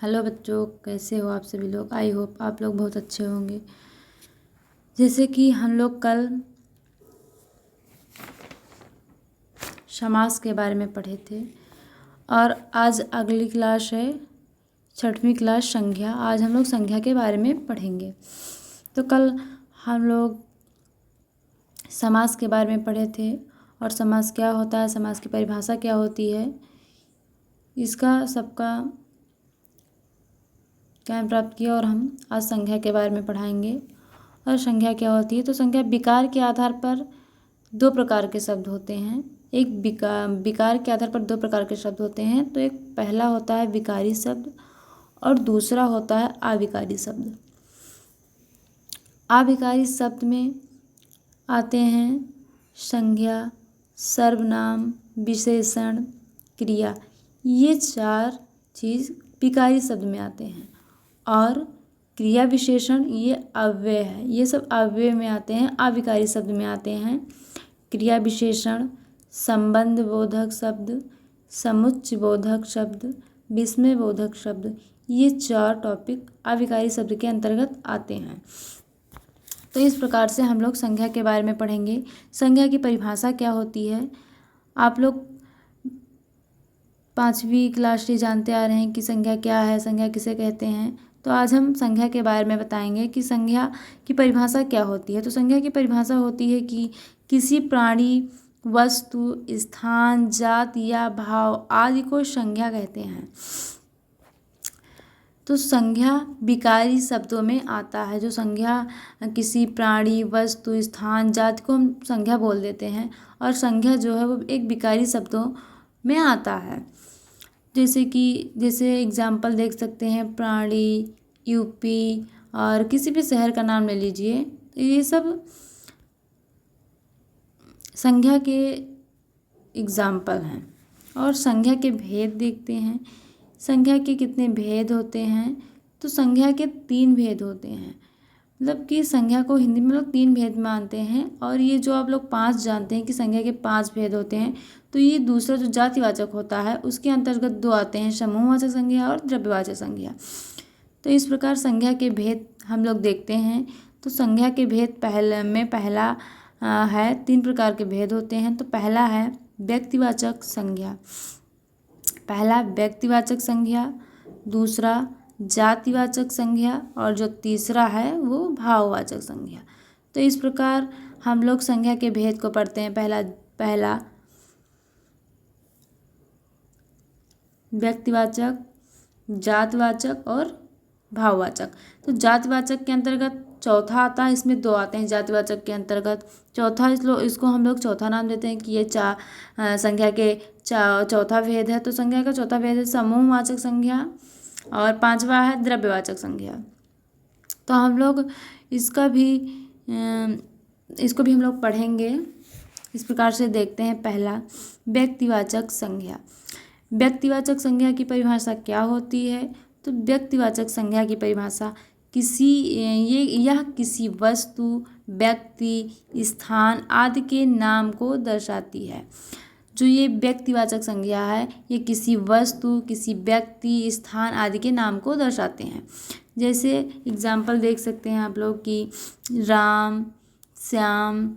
Hello बच्चों, कैसे हो आप सभी लोग। आई होप आप लोग बहुत अच्छे होंगे। जैसे कि हम लोग कल समास के बारे में पढ़े थे और आज अगली क्लास है 6वीं क्लास संज्ञा। आज हम लोग संज्ञा के बारे में पढ़ेंगे। तो कल हम लोग समास के बारे में पढ़े थे और समास क्या होता है, समास की परिभाषा क्या होती है, इसका सबका ज्ञान प्राप्त किया। और हम आज संज्ञा के बारे में पढ़ाएंगे। और संज्ञा क्या होती है, तो संज्ञा विकार के आधार पर दो प्रकार के शब्द होते हैं। एक विकार के आधार पर दो प्रकार के शब्द होते हैं। तो एक पहला होता है विकारी शब्द और दूसरा होता है अविकारी शब्द। अविकारी शब्द में आते हैं संज्ञा, सर्वनाम, विशेषण, क्रिया। ये चार चीज़ विकारी शब्द में आते हैं। और क्रिया विशेषण ये अव्यय है, ये सब अव्यय में आते हैं, अविकारी शब्द में आते हैं। क्रिया विशेषण, संबंध बोधक शब्द, समुच्चय बोधक शब्द, विस्मय बोधक शब्द, ये चार टॉपिक अविकारी शब्द के अंतर्गत आते हैं। तो इस प्रकार से हम लोग संज्ञा के बारे में पढ़ेंगे। संज्ञा की परिभाषा क्या होती है, आप लोग 5वीं क्लास से जानते आ रहे हैं कि संज्ञा क्या है, संज्ञा किसे कहते हैं। तो आज हम संज्ञा के बारे में बताएंगे कि संज्ञा की परिभाषा क्या होती है। तो संज्ञा की परिभाषा होती है कि किसी प्राणी, वस्तु, स्थान, जाति या भाव आदि को संज्ञा कहते हैं। तो संज्ञा विकारी शब्दों में आता है। जो संज्ञा किसी प्राणी, वस्तु, स्थान, जाति को हम संज्ञा बोल देते हैं। और संज्ञा जो है वो एक विकारी शब्दों में आता है। जैसे एग्जाम्पल देख सकते हैं, प्राणी, यूपी और किसी भी शहर का नाम ले लीजिए। तो ये सब संज्ञा के एग्जाम्पल हैं। और संज्ञा के भेद देखते हैं। संज्ञा के कितने भेद होते हैं, तो संज्ञा के 3 भेद होते हैं। मतलब कि संज्ञा को हिंदी में लोग 3 भेद मानते हैं। और ये जो आप लोग 5 जानते हैं कि संज्ञा के 5 भेद होते हैं, तो ये दूसरा जो जातिवाचक होता है उसके अंतर्गत 2 आते हैं, समूहवाचक संज्ञा और द्रव्यवाचक संज्ञा। तो इस प्रकार संज्ञा के भेद हम लोग देखते हैं। तो संज्ञा के भेद पहला है, 3 प्रकार के भेद होते हैं। तो पहला है व्यक्तिवाचक संज्ञा, पहला व्यक्तिवाचक संज्ञा, दूसरा जातिवाचक संज्ञा और जो तीसरा है वो भाववाचक संज्ञा। तो इस प्रकार हम लोग संज्ञा के भेद को पढ़ते हैं। पहला व्यक्तिवाचक, जातिवाचक और भाववाचक। तो जातिवाचक के अंतर्गत चौथा आता है, इसमें 2 आते हैं जातिवाचक के अंतर्गत। चौथा इसको हम लोग चौथा नाम देते हैं कि ये संज्ञा के चौथा भेद है। तो संज्ञा का चौथा भेद है समूहवाचक संज्ञा और 5वां है द्रव्यवाचक संज्ञा। तो हम लोग इसको भी हम लोग पढ़ेंगे। इस प्रकार से देखते हैं। पहला व्यक्तिवाचक संज्ञा। व्यक्तिवाचक संज्ञा की परिभाषा क्या होती है, तो व्यक्तिवाचक संज्ञा की परिभाषा यह किसी वस्तु, व्यक्ति, स्थान आदि के नाम को दर्शाती है। जो ये व्यक्तिवाचक संज्ञा है, ये किसी वस्तु, किसी व्यक्ति, स्थान आदि के नाम को दर्शाते हैं। जैसे एग्जाम्पल देख सकते हैं आप लोग कि राम, श्याम,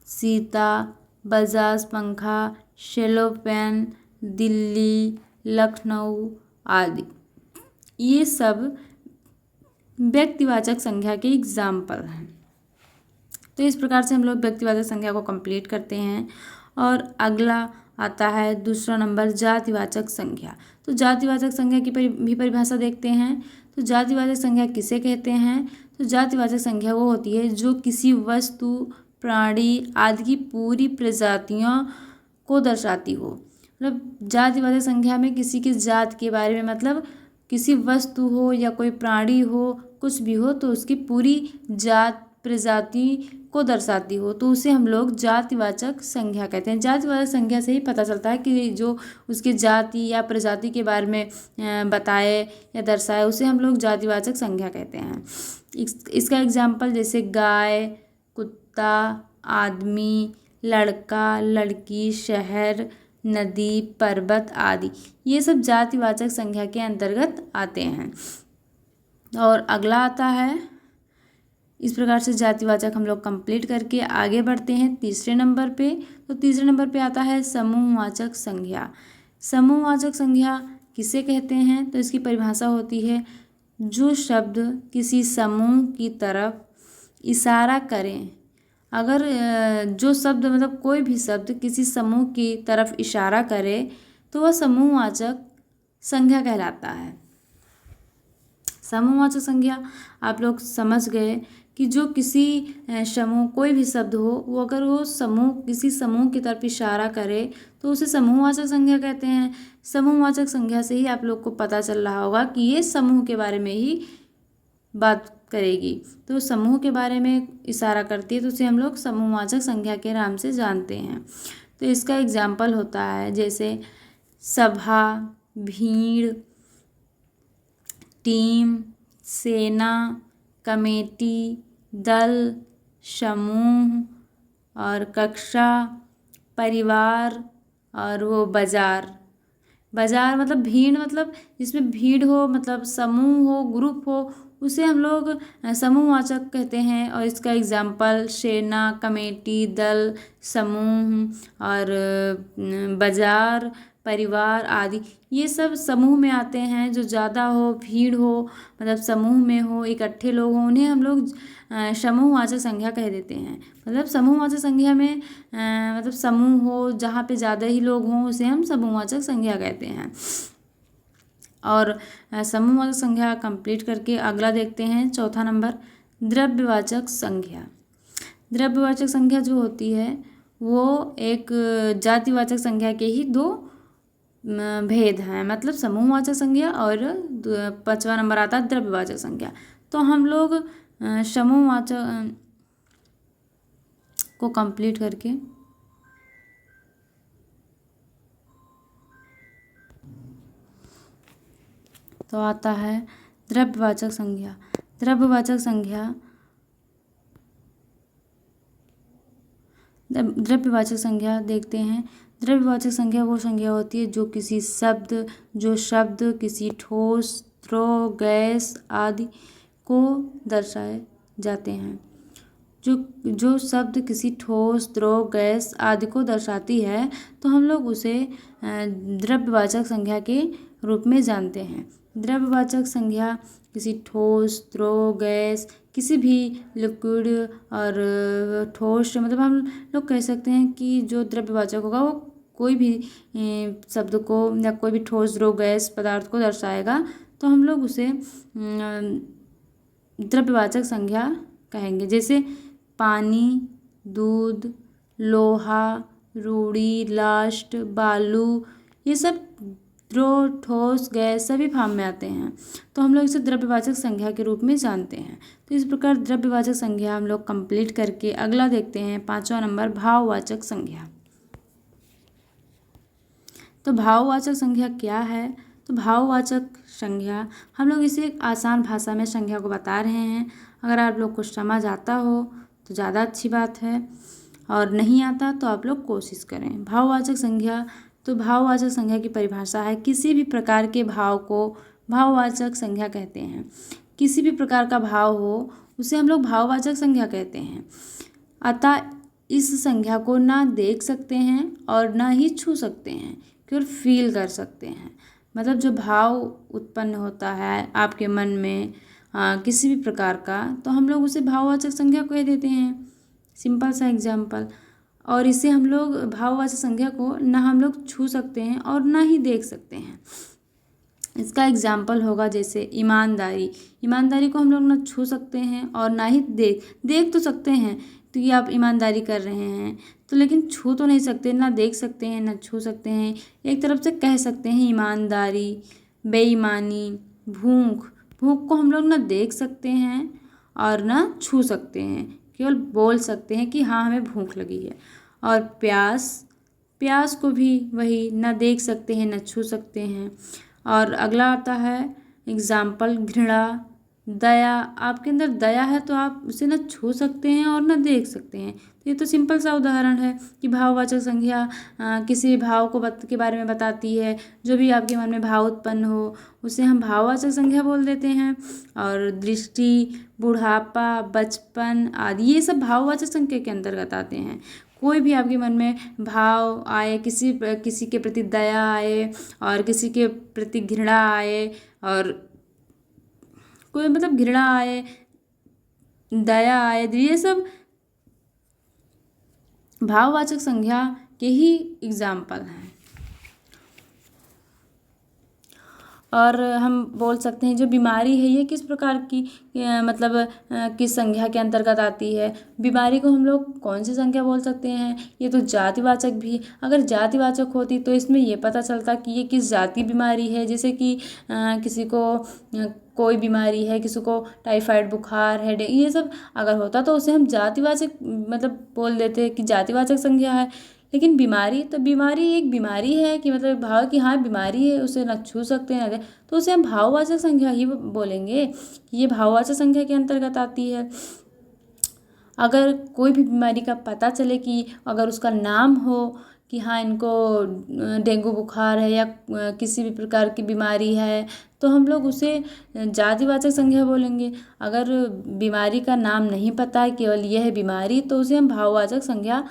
सीता, बजाज पंखा, शेलो पेन, दिल्ली, लखनऊ आदि। ये सब व्यक्तिवाचक संज्ञा के एग्जाम्पल हैं। तो इस प्रकार से हम लोग व्यक्तिवाचक संज्ञा को कंप्लीट करते हैं। और अगला आता है दूसरा नंबर जातिवाचक संज्ञा। तो जातिवाचक संज्ञा की भी परिभाषा देखते हैं। तो जातिवाचक संज्ञा किसे कहते हैं, तो जातिवाचक संज्ञा वो होती है जो किसी वस्तु, प्राणी आदि की पूरी प्रजातियों को दर्शाती हो। मतलब जातिवाचक संज्ञा में किसी की जात के बारे में, मतलब किसी वस्तु हो या कोई प्राणी हो, कुछ भी हो, तो उसकी पूरी जात, प्रजाति को दर्शाती हो, तो उसे हम लोग जातिवाचक संज्ञा कहते हैं। जातिवाचक संज्ञा से ही पता चलता है कि जो उसकी जाति या प्रजाति के बारे में बताए या दर्शाए, उसे हम लोग जातिवाचक संज्ञा कहते हैं। इसका एग्जाम्पल जैसे गाय, कुत्ता, आदमी, लड़का, लड़की, शहर, नदी, पर्वत आदि, ये सब जातिवाचक संज्ञा के अंतर्गत आते हैं। और अगला आता है, इस प्रकार से जातिवाचक हम लोग कंप्लीट करके आगे बढ़ते हैं तीसरे नंबर पे। तो तीसरे नंबर पे आता है समूहवाचक संज्ञा। समूहवाचक संज्ञा किसे कहते हैं? तो इसकी परिभाषा होती है, जो शब्द किसी समूह की तरफ इशारा करें। अगर जो शब्द मतलब कोई भी शब्द किसी समूह की तरफ इशारा करे तो वह समूहवाचक संज्ञा कहलाता है। समूहवाचक संज्ञा आप लोग समझ गए कि जो किसी समूह, कोई भी शब्द हो, वो अगर वो समूह किसी समूह की तरफ इशारा करे तो उसे समूहवाचक संज्ञा कहते हैं। समूहवाचक संज्ञा से ही आप लोग को पता चल रहा होगा कि ये समूह के बारे में ही बात करेगी। तो समूह के बारे में इशारा करती है तो उसे हम लोग समूहवाचक संज्ञा के नाम से जानते हैं। तो इसका एग्जाम्पल होता है जैसे सभा, भीड़, टीम, सेना, कमेटी, दल, समूह और कक्षा, परिवार और वो बाजार। बाजार मतलब भीड़, मतलब जिसमें भीड़ हो, मतलब समूह हो, ग्रुप हो, उसे हम लोग समूहवाचक कहते हैं। और इसका एग्जाम्पल सेना, कमेटी, दल, समूह और बाजार, परिवार आदि, ये सब समूह में आते हैं। जो ज़्यादा हो, भीड़ हो, मतलब समूह में हो, इकट्ठे लोग हों, उन्हें हम लोग समूहवाचक संज्ञा कह देते हैं। मतलब समूहवाचक संज्ञा में मतलब समूह हो जहाँ पे ज़्यादा ही लोग हों, उसे हम समूहवाचक संज्ञा कहते हैं। और समूहवाचक संज्ञा कंप्लीट करके अगला देखते हैं, चौथा नंबर, द्रव्यवाचक संज्ञा। द्रव्यवाचक संज्ञा जो होती है वो एक जातिवाचक संज्ञा के ही दो भेद हैं, मतलब समूहवाचक संज्ञा और पांचवा नंबर आता है द्रव्यवाचक संज्ञा। तो हम लोग समूहवाचक को कंप्लीट करके तो आता है द्रव्यवाचक संज्ञा। द्रव्यवाचक संज्ञा, द्रव्यवाचक संज्ञा देखते हैं। द्रव्यवाचक संज्ञा वो संज्ञा होती है जो शब्द किसी ठोस, द्रव, गैस आदि को दर्शाए जाते हैं। जो शब्द किसी ठोस, द्रव, गैस आदि को दर्शाती है तो हम लोग उसे द्रव्यवाचक संज्ञा के रूप में जानते हैं। द्रव्यवाचक संज्ञा किसी ठोस, द्रव, गैस, किसी भी लिक्विड और ठोस, मतलब हम लोग कह सकते हैं कि जो द्रव्यवाचक होगा वो कोई भी शब्द को या कोई भी ठोस, द्रव, गैस पदार्थ को दर्शाएगा तो हम लोग उसे द्रव्यवाचक संज्ञा कहेंगे। जैसे पानी, दूध, लोहा, रूड़ी, लास्ट, बालू, ये सब द्रव, ठोस, गैस सभी फॉर्म में आते हैं तो हम लोग इसे द्रव्यवाचक संज्ञा के रूप में जानते हैं। तो इस प्रकार द्रव्यवाचक संज्ञा हम लोग कंप्लीट करके अगला देखते हैं, पांचवा नंबर, भाववाचक संज्ञा। तो भाववाचक संज्ञा क्या है? तो भाववाचक संज्ञा हम लोग इसे एक आसान भाषा में संज्ञा को बता रहे हैं। अगर आप लोग को समझ आता हो तो ज़्यादा अच्छी बात है, और नहीं आता तो आप लोग कोशिश करें। भाववाचक संज्ञा, तो भाववाचक संज्ञा की परिभाषा है, किसी भी प्रकार के भाव को भाववाचक संज्ञा कहते हैं। किसी भी प्रकार का भाव हो उसे हम लोग भाववाचक संज्ञा कहते हैं। अतः इस संज्ञा को ना देख सकते हैं और ना ही छू सकते हैं, केवल फील कर सकते हैं। मतलब जो भाव उत्पन्न होता है आपके मन में किसी भी प्रकार का, तो हम लोग उसे भाववाचक संज्ञा कह देते हैं। सिंपल सा एग्जाम्पल। और इसे हम लोग भाववाचक संज्ञा को ना हम लोग छू सकते हैं और ना ही देख सकते हैं। इसका एग्जाम्पल होगा जैसे ईमानदारी। ईमानदारी को हम लोग ना छू सकते हैं और ना ही देख तो सकते हैं, तो ये आप ईमानदारी कर रहे हैं तो, लेकिन छू तो नहीं सकते, ना देख सकते हैं ना छू सकते हैं। एक तरफ से कह सकते हैं ईमानदारी, बेईमानी, भूख। भूख को हम लोग ना देख सकते हैं और ना छू सकते हैं, केवल बोल सकते हैं कि हाँ हमें भूख लगी है। और प्यास को भी वही, ना देख सकते हैं ना छू सकते हैं। और अगला आता है एग्जाम्पल, घृणा, दया, आपके अंदर दया है तो आप उसे ना छू सकते हैं और ना देख सकते हैं। तो ये तो सिंपल सा उदाहरण है कि भाववाचक संज्ञा किसी भाव को के बारे में बताती है। जो भी आपके मन में भाव उत्पन्न हो उसे हम भाववाचक संज्ञा बोल देते हैं। और दृष्टि, बुढ़ापा, बचपन आदि ये सब भाववाचक संज्ञा के अंतर्गत आते हैं। कोई भी आपके मन में भाव आए, किसी के प्रति दया आए और किसी के प्रति घृणा आए, और कोई मतलब घृणा आए, दया आए, ये सब भाववाचक संज्ञा के ही एग्जाम्पल हैं। और हम बोल सकते हैं जो बीमारी है ये किस प्रकार की मतलब किस संज्ञा के अंतर्गत आती है। बीमारी को हम लोग कौन सी संज्ञा बोल सकते हैं। ये तो जातिवाचक भी, अगर जातिवाचक होती तो इसमें ये पता चलता कि ये किस जाति बीमारी है। जैसे कि किसी को कोई बीमारी है, किसी को टाइफाइड बुखार है, ये सब अगर होता तो उसे हम जातिवाचक मतलब बोल देते कि जातिवाचक संज्ञा है। लेकिन बीमारी तो बीमारी एक बीमारी है कि मतलब भाव की हाँ बीमारी है, उसे न छू सकते हैं तो उसे हम भाववाचक संज्ञा ही बोलेंगे कि ये भाववाचक संज्ञा के अंतर्गत आती है। अगर कोई भी बीमारी का पता चले कि अगर उसका नाम हो कि हाँ इनको डेंगू बुखार है या किसी भी प्रकार की बीमारी है तो हम लोग उसे जातिवाचक संज्ञा बोलेंगे। अगर बीमारी का नाम नहीं पता है, केवल यह है बीमारी, तो उसे हम भाववाचक संज्ञा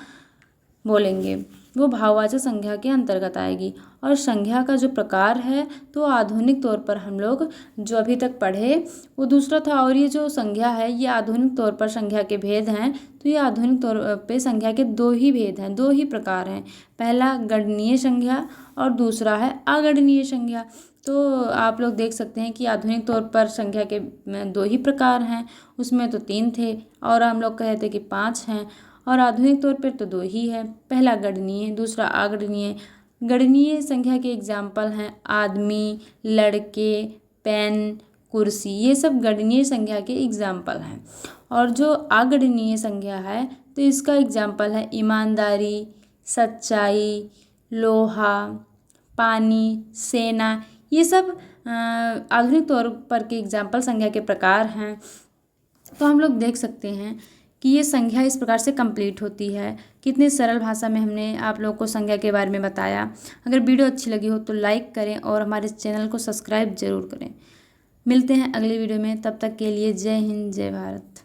बोलेंगे, वो भाववाचक संज्ञा के अंतर्गत आएगी। और संज्ञा का जो प्रकार है तो आधुनिक तौर पर हम लोग जो अभी तक पढ़े वो दूसरा था, और ये जो संज्ञा है ये आधुनिक तौर पर संज्ञा के भेद हैं। तो ये आधुनिक तौर पे संज्ञा के दो ही भेद हैं, दो ही प्रकार हैं। पहला गणनीय संज्ञा और दूसरा है अगणनीय संज्ञा। तो आप लोग देख सकते हैं कि आधुनिक तौर पर संज्ञा के दो ही प्रकार हैं, उसमें तो 3 थे और हम लोग कहते कि 5 हैं, और आधुनिक तौर पर तो 2 ही है, पहला गणनीय, दूसरा अगणनीय। गणनीय संज्ञा के एग्जाम्पल हैं आदमी, लड़के, पेन, कुर्सी, ये सब गणनीय संज्ञा के एग्जाम्पल हैं। और जो अगणनीय संज्ञा है तो इसका एग्जाम्पल है ईमानदारी, सच्चाई, लोहा, पानी, सेना, ये सब आधुनिक तौर पर के एग्जाम्पल संज्ञा के प्रकार हैं। तो हम लोग देख सकते हैं कि ये संज्ञा इस प्रकार से कंप्लीट होती है। कितने सरल भाषा में हमने आप लोगों को संज्ञा के बारे में बताया। अगर वीडियो अच्छी लगी हो तो लाइक करें और हमारे चैनल को सब्सक्राइब जरूर करें। मिलते हैं अगले वीडियो में, तब तक के लिए जय हिंद, जय भारत।